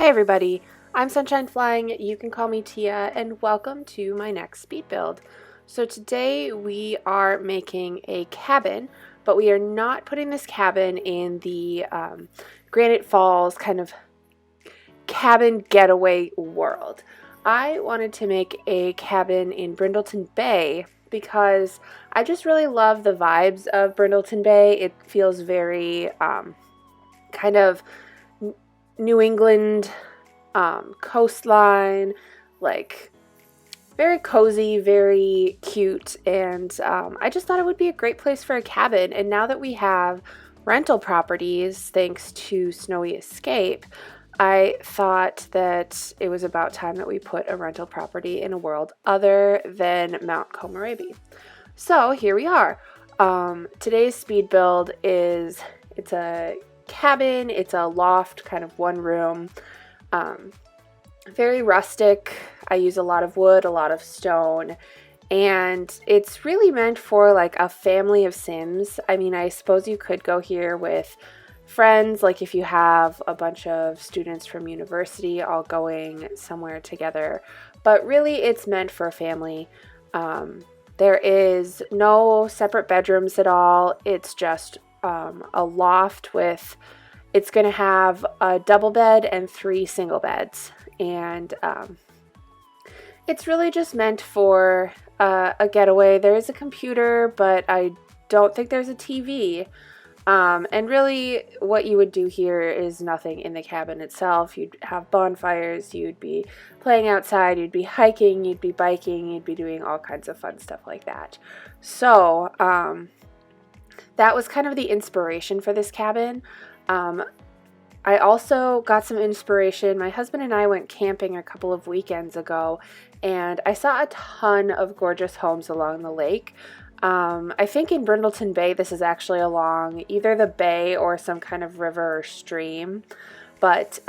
Hey everybody, I'm Sunshine Flying, you can call me Tia, and welcome to my next speed build. So today we are making a cabin, but we are not putting this cabin in the Granite Falls kind of cabin getaway world. I wanted to make a cabin in Brindleton Bay because I just really love the vibes of Brindleton Bay. It feels very kind of New England coastline, like very cozy, very cute, and I just thought it would be a great place for a cabin. And now that we have rental properties thanks to Snowy Escape, I thought that it was about time that we put a rental property in a world other than Mount Komorebi. So here we are. Today's speed build it's a cabin, it's a loft, kind of one room, very rustic. I use a lot of wood, a lot of stone, and it's really meant for like a family of Sims. I mean, I suppose you could go here with friends, like if you have a bunch of students from university all going somewhere together, but really it's meant for a family. There is no separate bedrooms at all. It's just a loft with, it's going to have a double bed and 3 single beds, and it's really just meant for a getaway. There is a computer, but I don't think there's a TV. And really what you would do here is nothing in the cabin itself. You'd have bonfires, you'd be playing outside, you'd be hiking, you'd be biking, you'd be doing all kinds of fun stuff like that. So that was kind of the inspiration for this cabin. I also got some inspiration. My husband and I went camping a couple of weekends ago, and I saw a ton of gorgeous homes along the lake. I think in Brindleton Bay, this is actually along either the bay or some kind of river or stream. But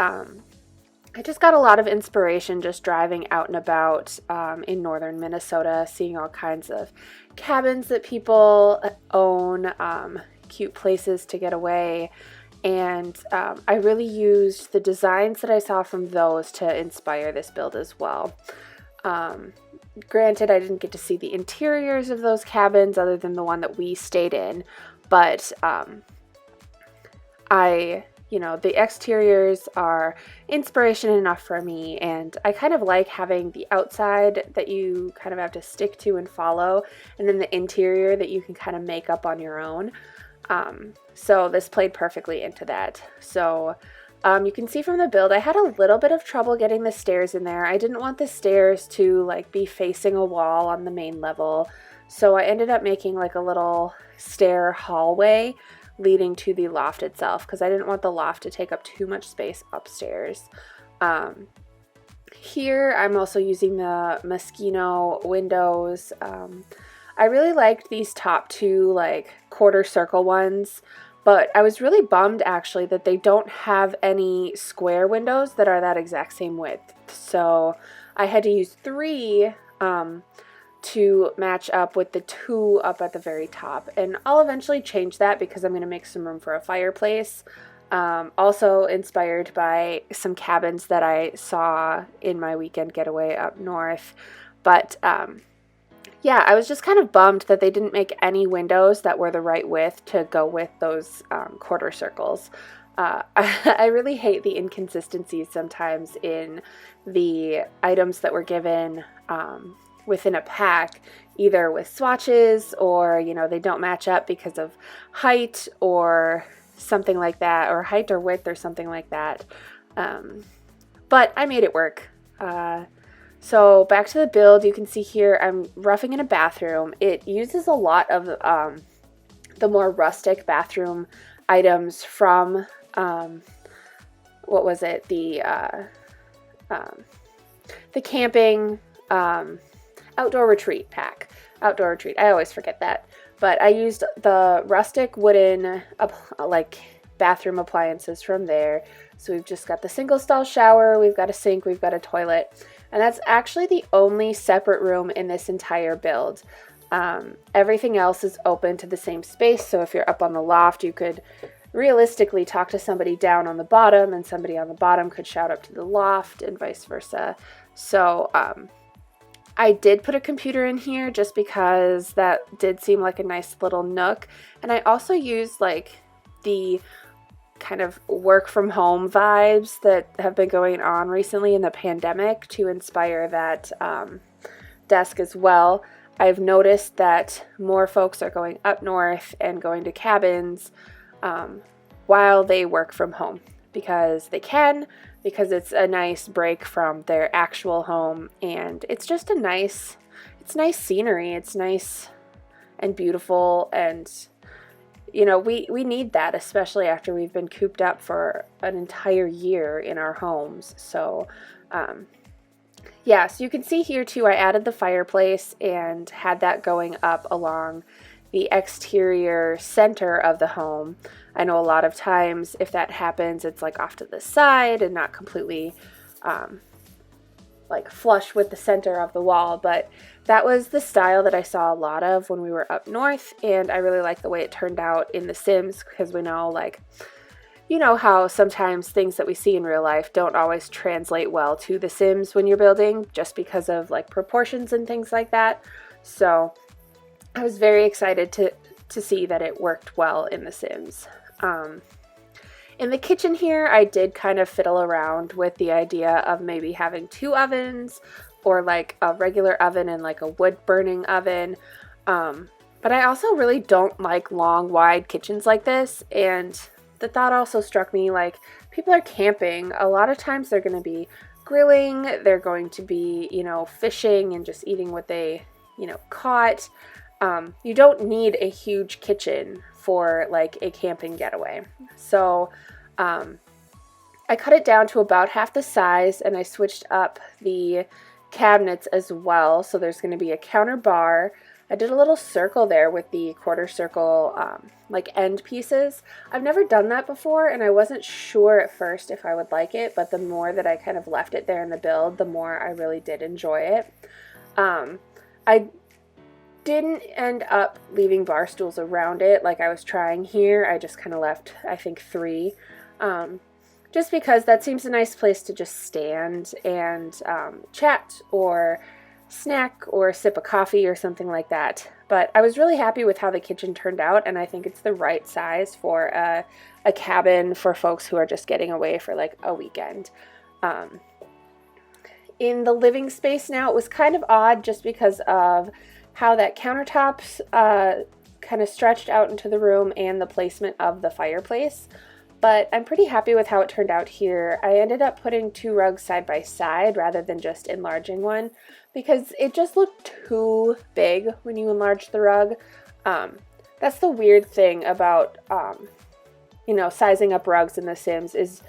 I just got a lot of inspiration just driving out and about in northern Minnesota, seeing all kinds of cabins that people own, cute places to get away. And I really used the designs that I saw from those to inspire this build as well. Granted, I didn't get to see the interiors of those cabins other than the one that we stayed in, but the exteriors are inspiration enough for me, and I kind of like having the outside that you kind of have to stick to and follow, and then the interior that you can kind of make up on your own. So this played perfectly into that. So you can see from the build, I had a little bit of trouble getting the stairs in there. I didn't want the stairs to like be facing a wall on the main level. So I ended up making like a little stair hallway leading to the loft itself, because I didn't want the loft to take up too much space upstairs. Here I'm also using the Moschino windows. I really liked these top 2 like quarter circle ones, but I was really bummed actually that they don't have any square windows that are that exact same width. So I had to use 3 to match up with the 2 up at the very top. And I'll eventually change that because I'm going to make some room for a fireplace. Also inspired by some cabins that I saw in my weekend getaway up north. But yeah, I was just kind of bummed that they didn't make any windows that were the right width to go with those quarter circles. I really hate the inconsistencies sometimes in the items that were given within a pack, either with swatches or, they don't match up because of height or something like that, or height or width or something like that. But I made it work. So back to the build, you can see here I'm roughing in a bathroom. It uses a lot of the more rustic bathroom items from, what was it, the camping outdoor retreat pack. Outdoor retreat, I always forget that. But I used the rustic wooden like bathroom appliances from there. So we've just got the single stall shower, we've got a sink, we've got a toilet. And that's actually the only separate room in this entire build. Everything else is open to the same space. So if you're up on the loft, you could realistically talk to somebody down on the bottom, and somebody on the bottom could shout up to the loft and vice versa. So I did put a computer in here just because that did seem like a nice little nook. And I also used like the kind of work from home vibes that have been going on recently in the pandemic to inspire that desk as well. I've noticed that more folks are going up north and going to cabins while they work from home because they can, because it's a nice break from their actual home, and it's just it's nice scenery. It's nice and beautiful, and you know, we need that, especially after we've been cooped up for an entire year in our homes. So yeah, so you can see here too, I added the fireplace and had that going up along the exterior center of the home. I know a lot of times if that happens, it's like off to the side and not completely like flush with the center of the wall, but that was the style that I saw a lot of when we were up north, and I really like the way it turned out in The Sims, because we know, like, you know how sometimes things that we see in real life don't always translate well to The Sims when you're building, just because of like proportions and things like that. So I was very excited to see that it worked well in The Sims. In the kitchen here, I did kind of fiddle around with the idea of maybe having 2 ovens, or like a regular oven and like a wood burning oven. But I also really don't like long, wide kitchens like this. And the thought also struck me, like, people are camping. A lot of times they're going to be grilling, they're going to be, you know, fishing and just eating what they, you know, caught. You don't need a huge kitchen for like a camping getaway. So I cut it down to about half the size, and I switched up the cabinets as well. So there's going to be a counter bar. I did a little circle there with the quarter circle like end pieces. I've never done that before, and I wasn't sure at first if I would like it, but the more that I kind of left it there in the build, the more I really did enjoy it. I didn't end up leaving bar stools around it like I was trying here. I just kind of left, I think, 3. Just because that seems a nice place to just stand and chat or snack or sip a coffee or something like that. But I was really happy with how the kitchen turned out, and I think it's the right size for a cabin for folks who are just getting away for like a weekend. In the living space now, it was kind of odd just because of how that countertops kind of stretched out into the room and the placement of the fireplace. But I'm pretty happy with how it turned out here. I ended up putting 2 rugs side by side rather than just enlarging one, because it just looked too big when you enlarge the rug. That's the weird thing about, you know, sizing up rugs in The Sims is,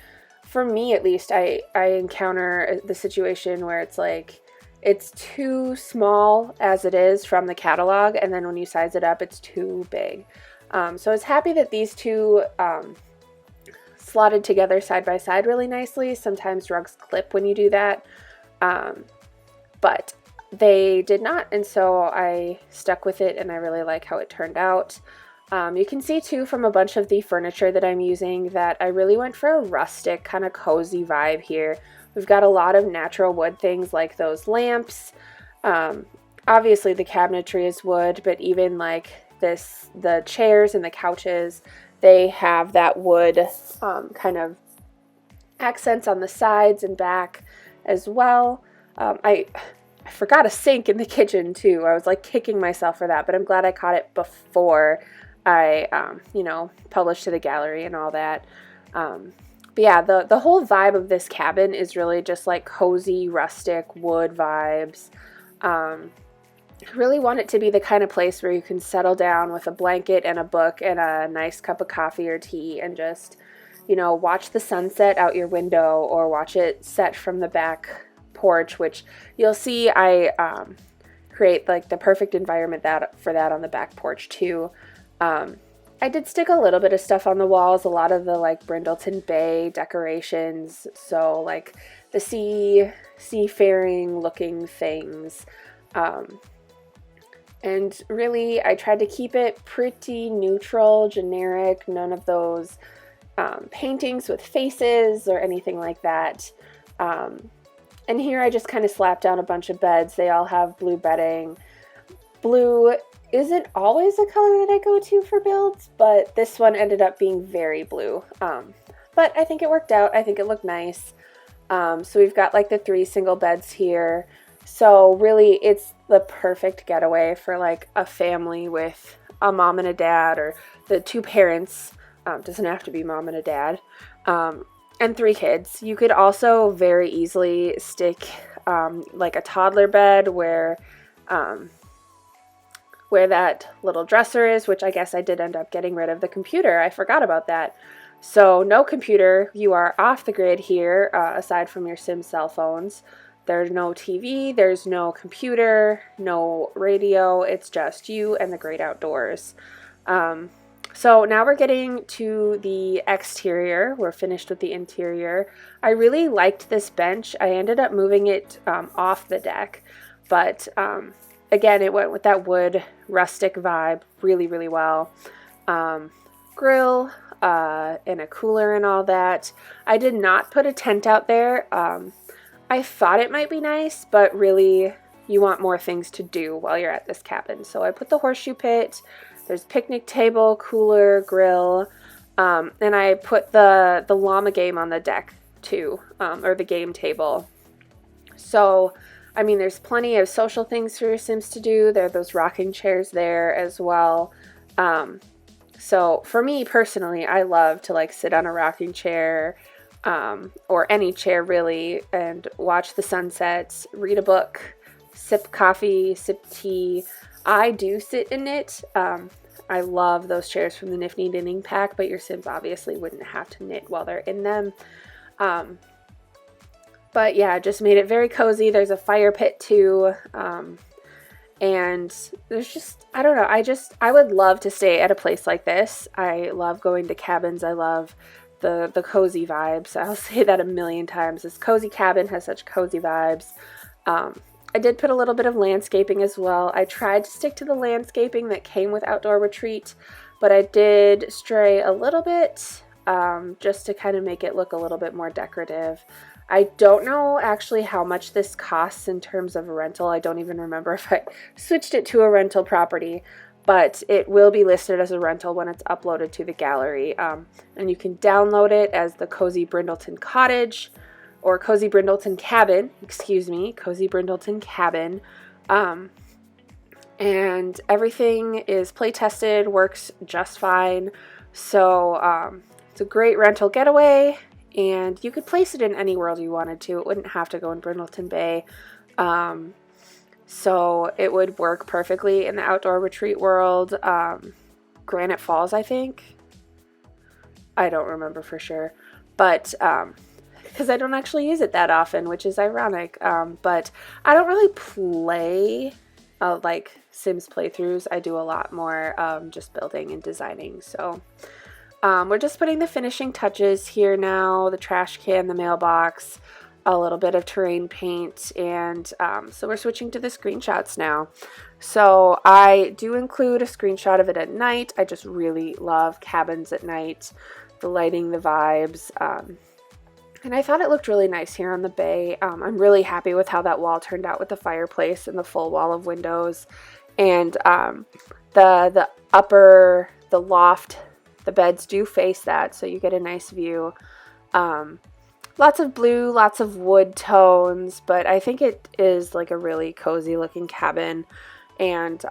for me at least, I encounter the situation where it's like, it's too small as it is from the catalog, and then when you size it up, it's too big. So I was happy that these 2 slotted together side by side really nicely. Sometimes rugs clip when you do that, but they did not, and so I stuck with it, and I really like how it turned out. You can see too from a bunch of the furniture that I'm using that I really went for a rustic kind of cozy vibe here. We've got a lot of natural wood things like those lamps. Obviously the cabinetry is wood, but even like the chairs and the couches, they have that wood kind of accents on the sides and back as well. I forgot a sink in the kitchen too. I was like kicking myself for that, but I'm glad I caught it before I, you know, published to the gallery and all that. But yeah, the whole vibe of this cabin is really just like cozy, rustic, wood vibes. I really want it to be the kind of place where you can settle down with a blanket and a book and a nice cup of coffee or tea and just, you know, watch the sunset out your window or watch it set from the back porch, which you'll see I create like the perfect environment for that on the back porch too. I did stick a little bit of stuff on the walls, a lot of the like Brindleton Bay decorations, so like the seafaring looking things. And really, I tried to keep it pretty neutral, generic, none of those paintings with faces or anything like that. And here I just kind of slapped down a bunch of beds. They all have blue bedding. Blue isn't always a color that I go to for builds, but this one ended up being very blue. But I think it worked out. I think it looked nice. So we've got like the 3 single beds here. So really it's the perfect getaway for like a family with a mom and a dad, or the 2 parents. Doesn't have to be mom and a dad. And 3 kids. You could also very easily stick like a toddler bed where that little dresser is, which I guess I did end up getting rid of the computer. I forgot about that. So no computer. You are off the grid here, aside from your Sim cell phones. There's no TV, there's no computer, no radio. It's just you and the great outdoors. So now we're getting to the exterior. We're finished with the interior. I really liked this bench. I ended up moving it off the deck, but again, it went with that wood rustic vibe really, really well. Grill and a cooler and all that. I did not put a tent out there. I thought it might be nice, but really you want more things to do while you're at this cabin. So I put the horseshoe pit. There's picnic table, cooler, grill, and I put the llama game on the deck too, or the game table. So, I mean, there's plenty of social things for your Sims to do. There are those rocking chairs there as well. So for me personally, I love to like sit on a rocking chair, or any chair really, and watch the sunsets, read a book, sip coffee, sip tea. I do sit in it. I love those chairs from the Nifty Knitting Pack, but your Sims obviously wouldn't have to knit while they're in them. But yeah, just made it very cozy. There's a fire pit too. And there's just, I don't know, I would love to stay at a place like this. I love going to cabins. I love the cozy vibes. I'll say that a million times. This cozy cabin has such cozy vibes. I did put a little bit of landscaping as well. I tried to stick to the landscaping that came with Outdoor Retreat, but I did stray a little bit, just to kind of make it look a little bit more decorative. I don't know actually how much this costs in terms of a rental. I don't even remember if I switched it to a rental property, but it will be listed as a rental when it's uploaded to the gallery. And you can download it as the Cozy Brindleton Cottage, or Cozy Brindleton Cabin, Cozy Brindleton Cabin. And everything is play tested, works just fine. So it's a great rental getaway, and you could place it in any world you wanted to. It wouldn't have to go in Brindleton Bay. So it would work perfectly in the Outdoor Retreat world. Granite Falls, I think. I don't remember for sure. But because I don't actually use it that often, which is ironic. But I don't really play like Sims playthroughs. I do a lot more just building and designing. So we're just putting the finishing touches here now. The trash can, the mailbox, a little bit of terrain paint, and so we're switching to the screenshots now. So I do include a screenshot of it at night. I just really love cabins at night, the lighting, the vibes, and I thought it looked really nice here on the bay. I'm really happy with how that wall turned out with the fireplace and the full wall of windows, and the upper, the loft, the beds do face that, so you get a nice view. Lots of blue, lots of wood tones, but I think it is like a really cozy looking cabin. And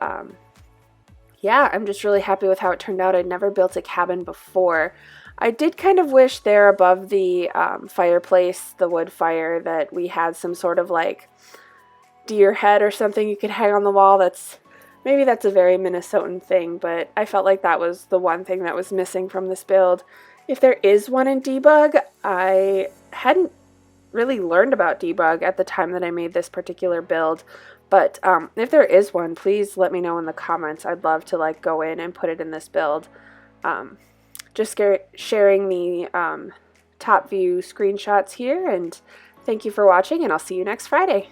yeah, I'm just really happy with how it turned out. I'd never built a cabin before. I did kind of wish there above the fireplace, the wood fire, that we had some sort of like deer head or something you could hang on the wall. Maybe that's a very Minnesotan thing, but I felt like that was the one thing that was missing from this build. If there is one in debug, I hadn't really learned about debug at the time that I made this particular build, but if there is one, please let me know in the comments. I'd love to like go in and put it in this build. Just sharing the top view screenshots here, and thank you for watching, and I'll see you next Friday.